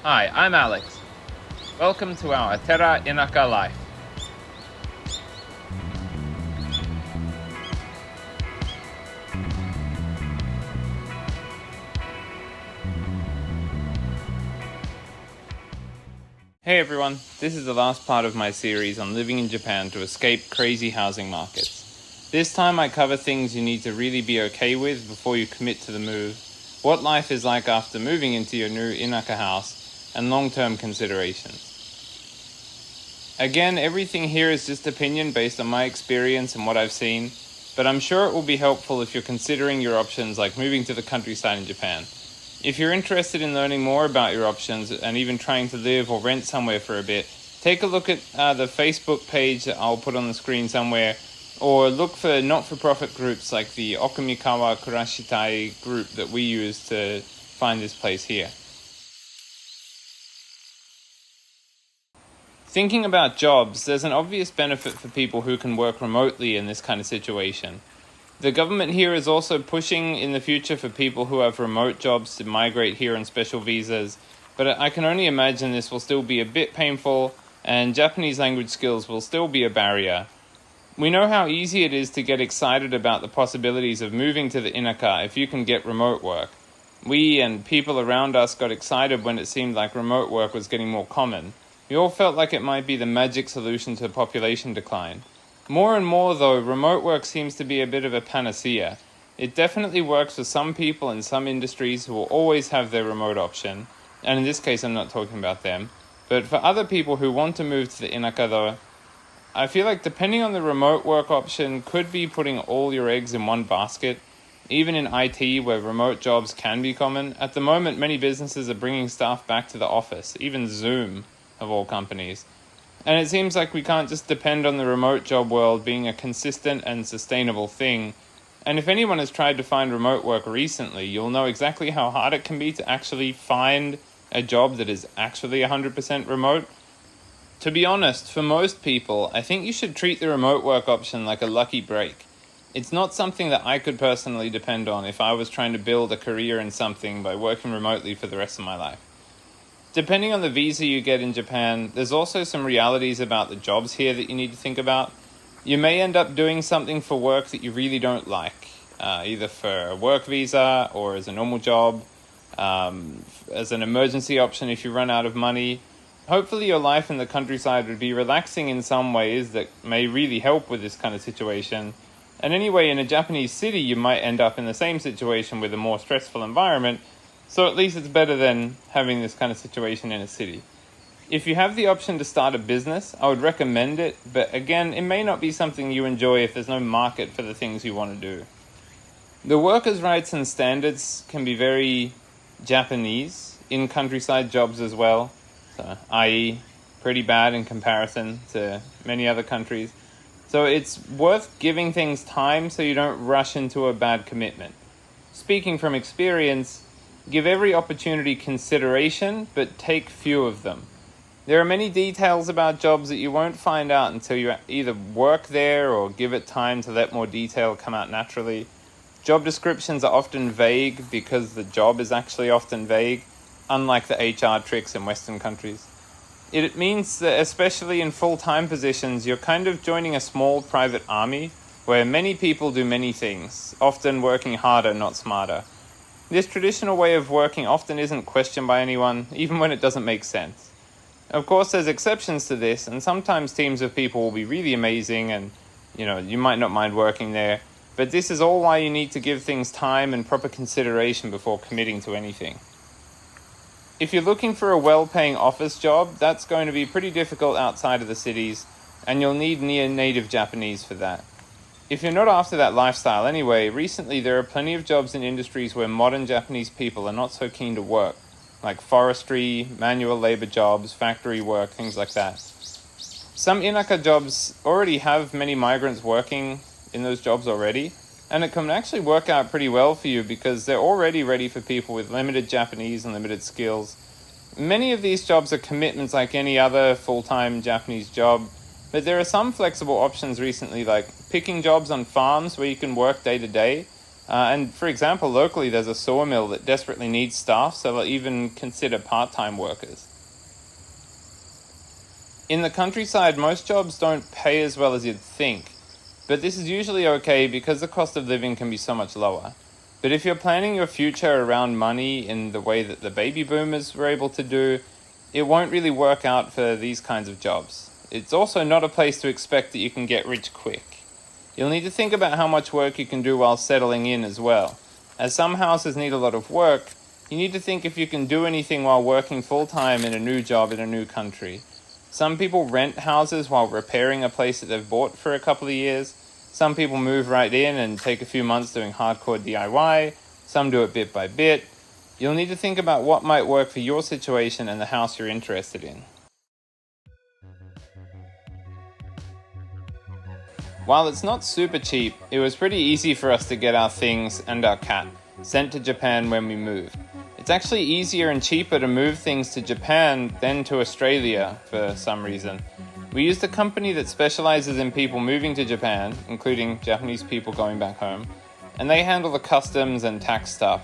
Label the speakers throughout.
Speaker 1: Hi, I'm Alex. Welcome to our Terra Inaka life. Hey everyone, this is the last part of my series on living in Japan to escape crazy housing markets. This time I cover things you need to really be okay with before you commit to the move, what life is like after moving into your new Inaka house, and long-term considerations. Again, everything here is just opinion based on my experience and what I've seen, but I'm sure it will be helpful if you're considering your options like moving to the countryside in Japan. If you're interested in learning more about your options and even trying to live or rent somewhere for a bit, take a look at the Facebook page that I'll put on the screen somewhere, or look for not-for-profit groups like the Okumikawa Kurashitai group that we use to find this place here. Thinking about jobs, there's an obvious benefit for people who can work remotely in this kind of situation. The government here is also pushing in the future for people who have remote jobs to migrate here on special visas, but I can only imagine this will still be a bit painful and Japanese language skills will still be a barrier. We know how easy it is to get excited about the possibilities of moving to the Inaka if you can get remote work. We and people around us got excited when it seemed like remote work was getting more common. We all felt like it might be the magic solution to population decline. More and more, though, remote work seems to be a bit of a panacea. It definitely works for some people in some industries who will always have their remote option, and in this case I'm not talking about them. But for other people who want to move to the Inaka, though, I feel like depending on the remote work option could be putting all your eggs in one basket. Even in IT, where remote jobs can be common, at the moment many businesses are bringing staff back to the office, even Zoom of all companies. And it seems like we can't just depend on the remote job world being a consistent and sustainable thing. And if anyone has tried to find remote work recently, you'll know exactly how hard it can be to actually find a job that is actually 100% remote. To be honest, for most people, I think you should treat the remote work option like a lucky break. It's not something that I could personally depend on if I was trying to build a career in something by working remotely for the rest of my life. Depending on the visa you get in Japan, there's also some realities about the jobs here that you need to think about. You may end up doing something for work that you really don't like, either for a work visa or as a normal job, as an emergency option if you run out of money. Hopefully your life in the countryside would be relaxing in some ways that may really help with this kind of situation. And anyway, in a Japanese city, you might end up in the same situation with a more stressful environment, so at least it's better than having this kind of situation in a city. If you have the option to start a business, I would recommend it, but again, it may not be something you enjoy if there's no market for the things you want to do. The workers' rights and standards can be very Japanese in countryside jobs as well, so, i.e. pretty bad in comparison to many other countries. So it's worth giving things time so you don't rush into a bad commitment. Speaking from experience, give every opportunity consideration, but take few of them. There are many details about jobs that you won't find out until you either work there or give it time to let more detail come out naturally. Job descriptions are often vague because the job is actually often vague, unlike the HR tricks in Western countries. It means that especially in full-time positions, you're kind of joining a small private army where many people do many things, often working harder, not smarter. This traditional way of working often isn't questioned by anyone, even when it doesn't make sense. Of course, there's exceptions to this, and sometimes teams of people will be really amazing and, you might not mind working there, but this is all why you need to give things time and proper consideration before committing to anything. If you're looking for a well-paying office job, that's going to be pretty difficult outside of the cities, and you'll need near-native Japanese for that. If you're not after that lifestyle anyway, recently there are plenty of jobs in industries where modern Japanese people are not so keen to work, like forestry, manual labor jobs, factory work, things like that. Some Inaka jobs already have many migrants working in those jobs already, and it can actually work out pretty well for you because they're already ready for people with limited Japanese and limited skills. Many of these jobs are commitments like any other full-time Japanese job, but there are some flexible options recently, like picking jobs on farms where you can work day to day, And for example, locally there's a sawmill that desperately needs staff, so they'll even consider part-time workers. In the countryside, most jobs don't pay as well as you'd think, but this is usually okay because the cost of living can be so much lower. But if you're planning your future around money in the way that the baby boomers were able to do, it won't really work out for these kinds of jobs. It's also not a place to expect that you can get rich quick. You'll need to think about how much work you can do while settling in as well. As some houses need a lot of work, you need to think if you can do anything while working full-time in a new job in a new country. Some people rent houses while repairing a place that they've bought for a couple of years. Some people move right in and take a few months doing hardcore DIY. Some do it bit by bit. You'll need to think about what might work for your situation and the house you're interested in. While it's not super cheap, it was pretty easy for us to get our things and our cat sent to Japan when we moved. It's actually easier and cheaper to move things to Japan than to Australia for some reason. We used a company that specializes in people moving to Japan, including Japanese people going back home, and they handle the customs and tax stuff.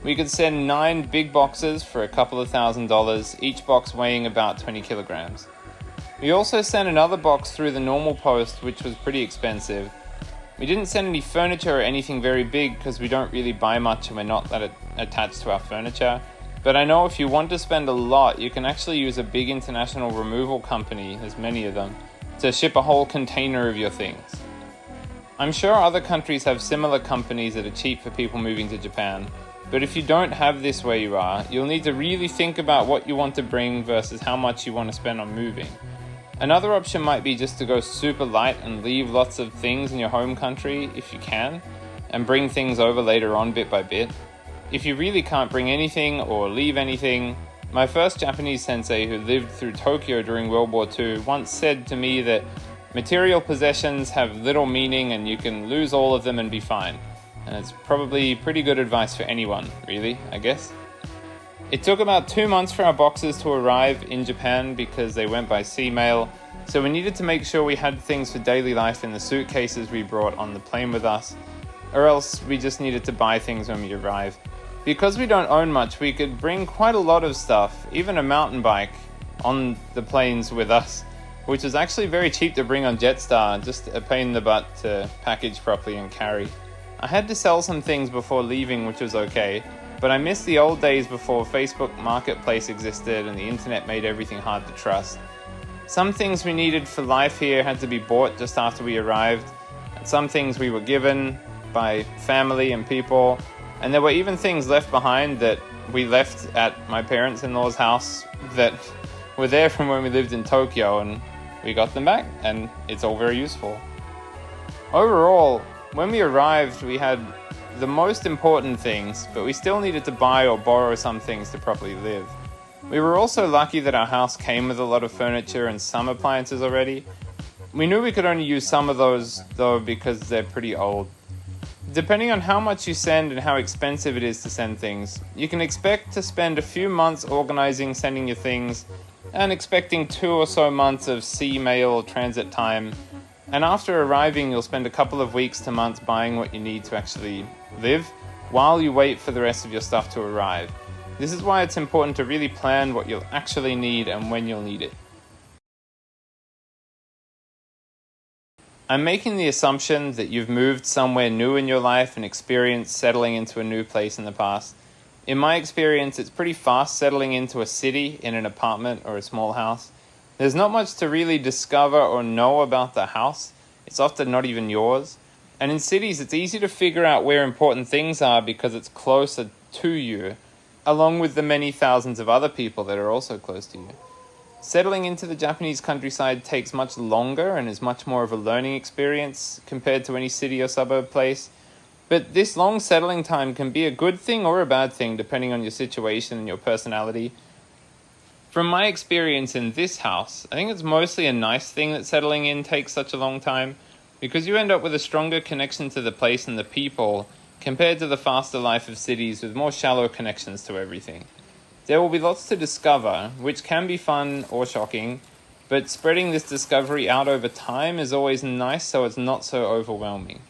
Speaker 1: We could send 9 big boxes for a couple of $1,000, each box weighing about 20 kilograms. We also sent another box through the normal post, which was pretty expensive. We didn't send any furniture or anything very big because we don't really buy much and we're not that attached to our furniture. But I know if you want to spend a lot, you can actually use a big international removal company, there's many of them, to ship a whole container of your things. I'm sure other countries have similar companies that are cheap for people moving to Japan, but if you don't have this where you are, you'll need to really think about what you want to bring versus how much you want to spend on moving. Another option might be just to go super light and leave lots of things in your home country if you can, and bring things over later on bit by bit. If you really can't bring anything or leave anything, my first Japanese sensei who lived through Tokyo during World War II once said to me that material possessions have little meaning and you can lose all of them and be fine. And it's probably pretty good advice for anyone, really, I guess. It took about 2 months for our boxes to arrive in Japan because they went by sea mail, so we needed to make sure we had things for daily life in the suitcases we brought on the plane with us, or else we just needed to buy things when we arrived. Because we don't own much, we could bring quite a lot of stuff, even a mountain bike, on the planes with us, which was actually very cheap to bring on Jetstar, just a pain in the butt to package properly and carry. I had to sell some things before leaving, which was okay, but I miss the old days before Facebook Marketplace existed and the internet made everything hard to trust. Some things we needed for life here had to be bought just after we arrived, and some things we were given by family and people, and there were even things left behind that we left at my parents-in-law's house that were there from when we lived in Tokyo, and we got them back, and it's all very useful. Overall, when we arrived, we had the most important things, but we still needed to buy or borrow some things to properly live. We were also lucky that our house came with a lot of furniture and some appliances already. We knew we could only use some of those though because they're pretty old. Depending on how much you send and how expensive it is to send things, you can expect to spend a few months organizing sending your things and expecting 2 or so months of sea mail transit time. And after arriving, you'll spend a couple of weeks to months buying what you need to actually live while you wait for the rest of your stuff to arrive. This is why it's important to really plan what you'll actually need and when you'll need it. I'm making the assumption that you've moved somewhere new in your life and experienced settling into a new place in the past. In my experience, it's pretty fast settling into a city in an apartment or a small house. There's not much to really discover or know about the house. It's often not even yours. And in cities, it's easy to figure out where important things are because it's closer to you, along with the many thousands of other people that are also close to you. Settling into the Japanese countryside takes much longer and is much more of a learning experience compared to any city or suburb place. But this long settling time can be a good thing or a bad thing depending on your situation and your personality. From my experience in this house, I think it's mostly a nice thing that settling in takes such a long time, because you end up with a stronger connection to the place and the people compared to the faster life of cities with more shallow connections to everything. There will be lots to discover, which can be fun or shocking, but spreading this discovery out over time is always nice so it's not so overwhelming.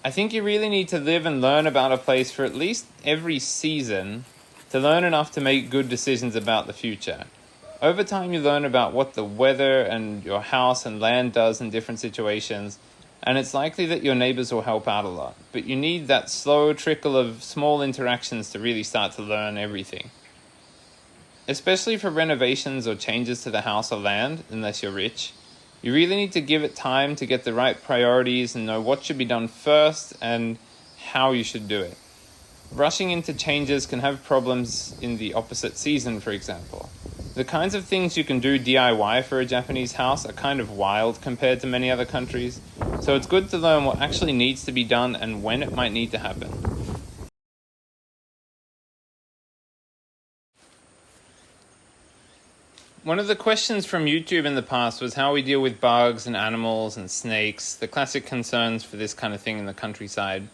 Speaker 1: I think you really need to live and learn about a place for at least every season to learn enough to make good decisions about the future. Over time, you learn about what the weather and your house and land does in different situations, and it's likely that your neighbors will help out a lot. But you need that slow trickle of small interactions to really start to learn everything. Especially for renovations or changes to the house or land, unless you're rich, you really need to give it time to get the right priorities and know what should be done first and how you should do it. Rushing into changes can have problems in the opposite season, for example. The kinds of things you can do DIY for a Japanese house are kind of wild compared to many other countries, so it's good to learn what actually needs to be done and when it might need to happen. One of the questions from YouTube in the past was how we deal with bugs and animals and snakes, the classic concerns for this kind of thing in the countryside.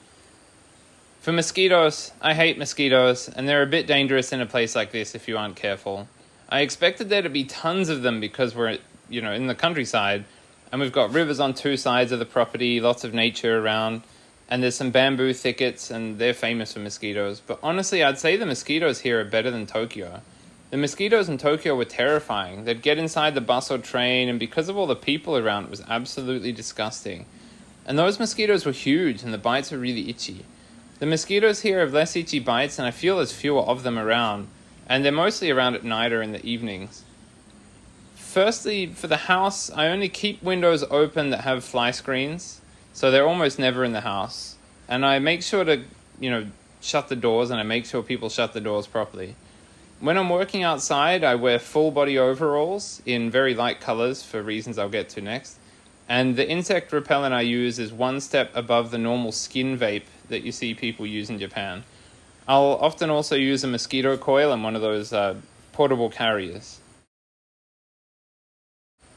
Speaker 1: For mosquitoes, I hate mosquitoes, and they're a bit dangerous in a place like this if you aren't careful. I expected there to be tons of them because we're, in the countryside, and we've got rivers on two sides of the property, lots of nature around, and there's some bamboo thickets, and they're famous for mosquitoes. But honestly, I'd say the mosquitoes here are better than Tokyo. The mosquitoes in Tokyo were terrifying. They'd get inside the bus or train, and because of all the people around, it was absolutely disgusting. And those mosquitoes were huge, and the bites were really itchy. The mosquitoes here have less itchy bites, and I feel there's fewer of them around, and they're mostly around at night or in the evenings. Firstly, for the house, I only keep windows open that have fly screens, so they're almost never in the house. And I make sure to, shut the doors, and I make sure people shut the doors properly. When I'm working outside, I wear full body overalls in very light colors for reasons I'll get to next. And the insect repellent I use is one step above the normal skin vape that you see people use in Japan. I'll often also use a mosquito coil and one of those portable carriers.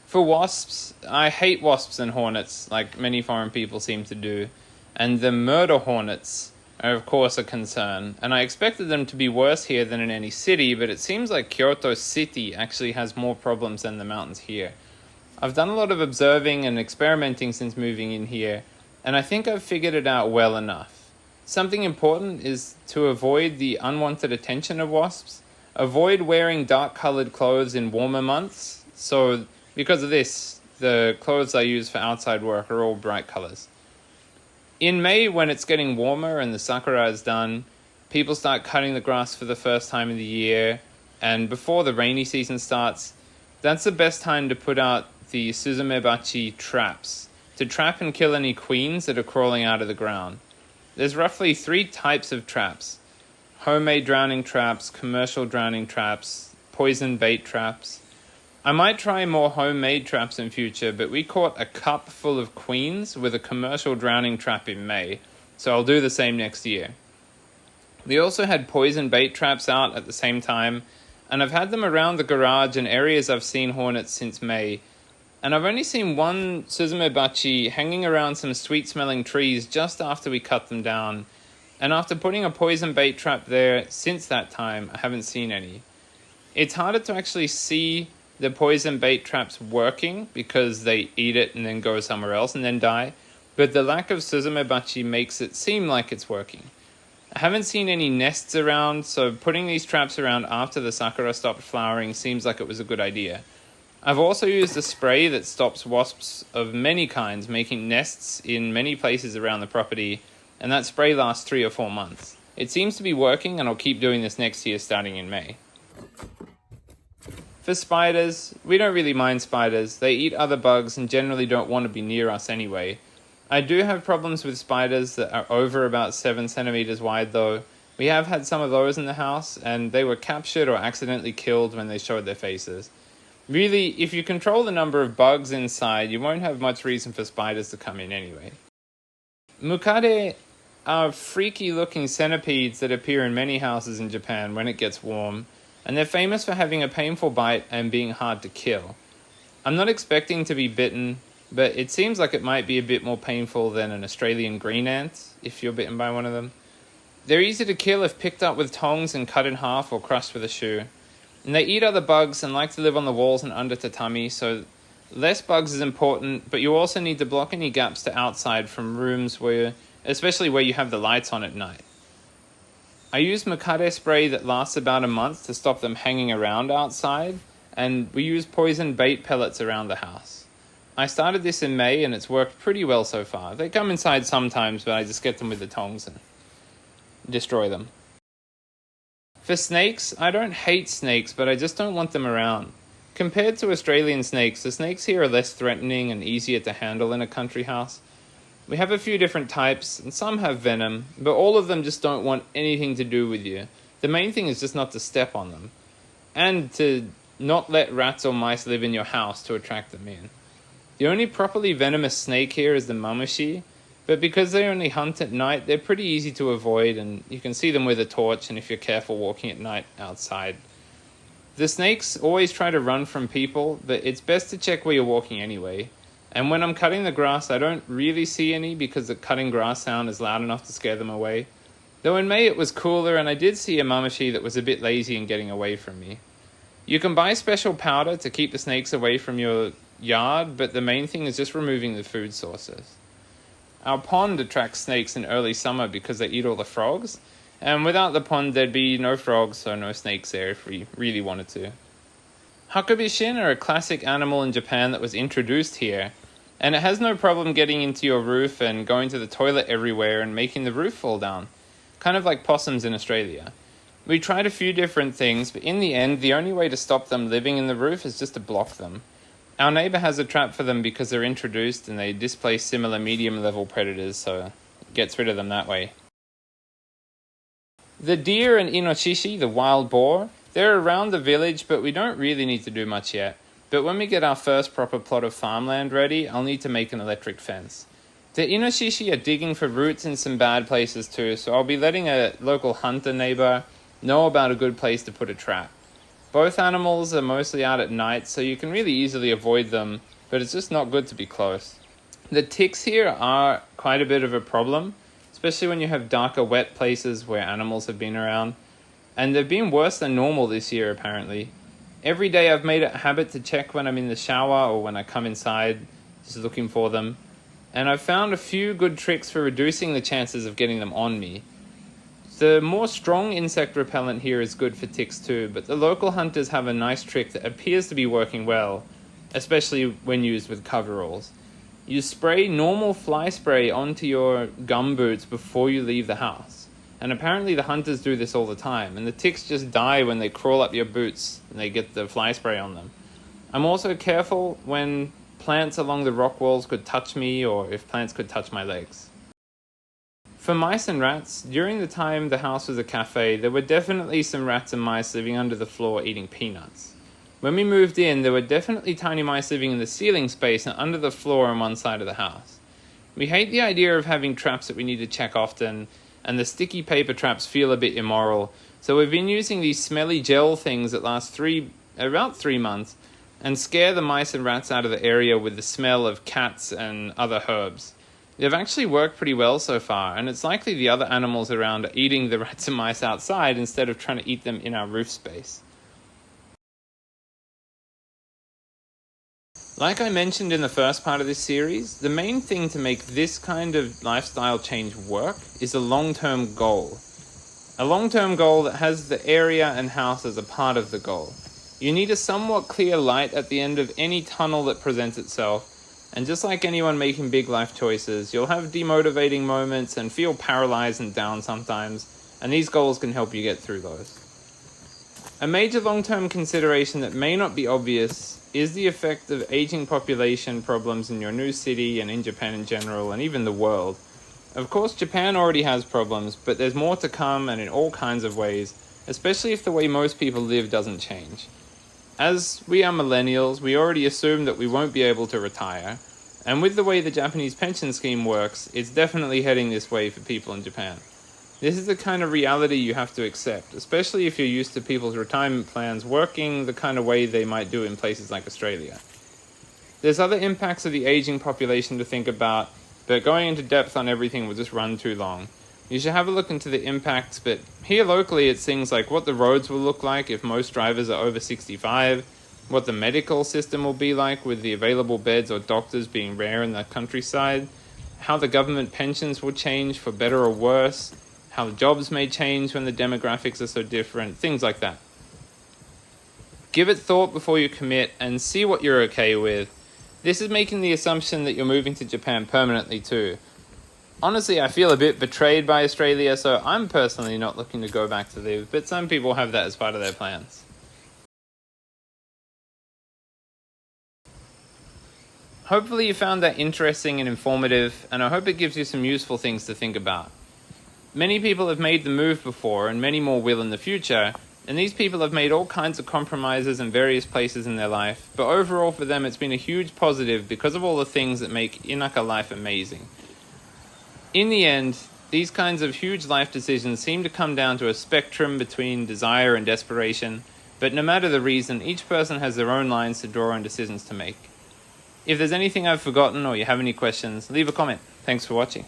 Speaker 1: For wasps, I hate wasps and hornets, like many foreign people seem to do. And the murder hornets are of course a concern, and I expected them to be worse here than in any city, but it seems like Kyoto City actually has more problems than the mountains here. I've done a lot of observing and experimenting since moving in here, and I think I've figured it out well enough. Something important is to avoid the unwanted attention of wasps. Avoid wearing dark-colored clothes in warmer months, so because of this, the clothes I use for outside work are all bright colors. In May, when it's getting warmer and the sakura is done, people start cutting the grass for the first time of the year, and before the rainy season starts, that's the best time to put out the suzumebachi traps, to trap and kill any queens that are crawling out of the ground. There's roughly 3 types of traps: homemade drowning traps, commercial drowning traps, poison bait traps. I might try more homemade traps in future, but we caught a cup full of queens with a commercial drowning trap in May, so I'll do the same next year. We also had poison bait traps out at the same time, and I've had them around the garage and areas I've seen hornets since May, and I've only seen one suzumebachi hanging around some sweet-smelling trees just after we cut them down, and after putting a poison bait trap there since that time, I haven't seen any. It's harder to actually see the poison bait traps working because they eat it and then go somewhere else and then die, but the lack of suzumebachi makes it seem like it's working. I haven't seen any nests around, so putting these traps around after the sakura stopped flowering seems like it was a good idea. I've also used a spray that stops wasps of many kinds making nests in many places around the property, and that spray lasts 3 or 4 months. It seems to be working, and I'll keep doing this next year starting in May. For spiders, we don't really mind spiders. They eat other bugs and generally don't want to be near us anyway. I do have problems with spiders that are over about 7 centimeters wide though. We have had some of those in the house, and they were captured or accidentally killed when they showed their faces. Really, if you control the number of bugs inside, you won't have much reason for spiders to come in anyway. Mukade are freaky looking centipedes that appear in many houses in Japan when it gets warm, and they're famous for having a painful bite and being hard to kill. I'm not expecting to be bitten, but it seems like it might be a bit more painful than an Australian green ant, if you're bitten by one of them. They're easy to kill if picked up with tongs and cut in half or crushed with a shoe. And they eat other bugs and like to live on the walls and under tatami, so less bugs is important, but you also need to block any gaps to outside from rooms where especially where you have the lights on at night. I use Makare spray that lasts about a month to stop them hanging around outside, and we use poison bait pellets around the house. I started this in May and it's worked pretty well so far. They come inside sometimes, but I just get them with the tongs and destroy them. For snakes, I don't hate snakes, but I just don't want them around. Compared to Australian snakes, the snakes here are less threatening and easier to handle in a country house. We have a few different types, and some have venom, but all of them just don't want anything to do with you. The main thing is just not to step on them, and to not let rats or mice live in your house to attract them in. The only properly venomous snake here is the mamushi, but because they only hunt at night, they're pretty easy to avoid, and you can see them with a torch, and if you're careful walking at night outside. The snakes always try to run from people, but it's best to check where you're walking anyway. And when I'm cutting the grass, I don't really see any because the cutting grass sound is loud enough to scare them away. Though in May it was cooler and I did see a mamushi that was a bit lazy in getting away from me. You can buy special powder to keep the snakes away from your yard, but the main thing is just removing the food sources. Our pond attracts snakes in early summer because they eat all the frogs, and without the pond there'd be no frogs, so no snakes there if we really wanted to. Hakubishin are a classic animal in Japan that was introduced here, and it has no problem getting into your roof and going to the toilet everywhere and making the roof fall down, kind of like possums in Australia. We tried a few different things, but in the end, the only way to stop them living in the roof is just to block them. Our neighbor has a trap for them because they're introduced and they displace similar medium-level predators, so it gets rid of them that way. The deer and inoshishi, the wild boar, they're around the village, but we don't really need to do much yet. But when we get our first proper plot of farmland ready, I'll need to make an electric fence. The inoshishi are digging for roots in some bad places too, so I'll be letting a local hunter neighbor know about a good place to put a trap. Both animals are mostly out at night, so you can really easily avoid them, but it's just not good to be close. The ticks here are quite a bit of a problem, especially when you have darker, wet places where animals have been around. And they've been worse than normal this year, apparently. Every day I've made it a habit to check when I'm in the shower or when I come inside, just looking for them. And I've found a few good tricks for reducing the chances of getting them on me. The more strong insect repellent here is good for ticks too, but the local hunters have a nice trick that appears to be working well, especially when used with coveralls. You spray normal fly spray onto your gumboots before you leave the house. And apparently the hunters do this all the time, and the ticks just die when they crawl up your boots and they get the fly spray on them. I'm also careful when plants along the rock walls could touch me or if plants could touch my legs. For mice and rats, during the time the house was a cafe, there were definitely some rats and mice living under the floor eating peanuts. When we moved in, there were definitely tiny mice living in the ceiling space and under the floor on one side of the house. We hate the idea of having traps that we need to check often, and the sticky paper traps feel a bit immoral, so we've been using these smelly gel things that last about 3 months and scare the mice and rats out of the area with the smell of cats and other herbs. They've actually worked pretty well so far, and it's likely the other animals around are eating the rats and mice outside instead of trying to eat them in our roof space. Like I mentioned in the first part of this series, the main thing to make this kind of lifestyle change work is a long-term goal. A long-term goal that has the area and house as a part of the goal. You need a somewhat clear light at the end of any tunnel that presents itself, and just like anyone making big life choices, you'll have demotivating moments and feel paralyzed and down sometimes, and these goals can help you get through those. A major long-term consideration that may not be obvious is the effect of aging population problems in your new city and in Japan in general, and even the world. Of course, Japan already has problems, but there's more to come and in all kinds of ways, especially if the way most people live doesn't change. As we are millennials, we already assume that we won't be able to retire, and with the way the Japanese pension scheme works, it's definitely heading this way for people in Japan. This is the kind of reality you have to accept, especially if you're used to people's retirement plans working the kind of way they might do in places like Australia. There's other impacts of the aging population to think about, but going into depth on everything will just run too long. You should have a look into the impacts, but here locally it's things like what the roads will look like if most drivers are over 65, what the medical system will be like with the available beds or doctors being rare in the countryside, how the government pensions will change for better or worse, how jobs may change when the demographics are so different, things like that. Give it thought before you commit and see what you're okay with. This is making the assumption that you're moving to Japan permanently too. Honestly, I feel a bit betrayed by Australia, so I'm personally not looking to go back to live, but some people have that as part of their plans. Hopefully you found that interesting and informative, and I hope it gives you some useful things to think about. Many people have made the move before, and many more will in the future, and these people have made all kinds of compromises in various places in their life, but overall for them it's been a huge positive because of all the things that make Inaka life amazing. In the end, these kinds of huge life decisions seem to come down to a spectrum between desire and desperation, but no matter the reason, each person has their own lines to draw and decisions to make. If there's anything I've forgotten or you have any questions, leave a comment. Thanks for watching.